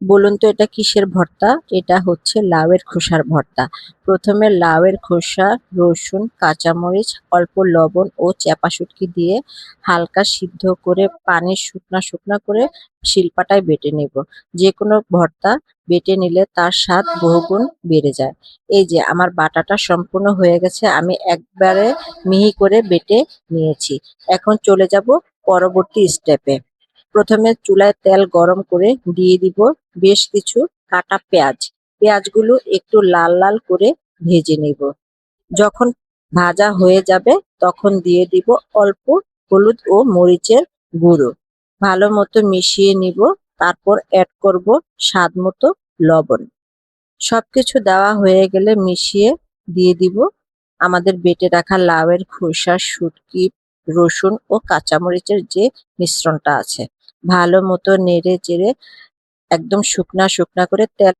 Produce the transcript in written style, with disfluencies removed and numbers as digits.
বলুন তো এটা কিসের ভর্তা? এটা হচ্ছে লাউয়ের খোসার ভর্তা। প্রথমে লাউয়ের খোসা, রসুন, কাঁচামরিচ, অল্প লবণ ও চাপা শুটকি দিয়ে হালকা সিদ্ধ করে পানি শুকনা শুকনা করে শিলপাটায় বেটে নেব। যে কোনো ভর্তা বেটে নিলে তার স্বাদ বহুগুণ বেড়ে যায়। এই যে আমার বাটাটা সম্পূর্ণ হয়ে গেছে। আমি একবারে মিহি করে বেটে নিয়েছি। এখন চলে যাব পরবর্তী স্টেপে। প্রথমে চুলায় তেল গরম করে দিয়ে দিব বেশ কিছু কাটা পেঁয়াজ। পেঁয়াজগুলো একটু লাল লাল করে ভেজে নেব। যখন ভাজা হয়ে যাবে তখন দিয়ে দিব অল্প হলুদ ও মরিচের গুঁড়ো। ভালো মতো মিশিয়ে নিব। তারপর অ্যাড করব স্বাদ মতো লবণ। সবকিছু দেওয়া হয়ে গেলে মিশিয়ে দিয়ে দিব আমাদের বেটে রাখা লাউয়ের খোসা, শুটকি, রসুন ও কাঁচামরিচের যে মিশ্রণটা আছে। ভালো মতো নেড়ে চেড়ে একদম শুকনা শুকনা করে তেল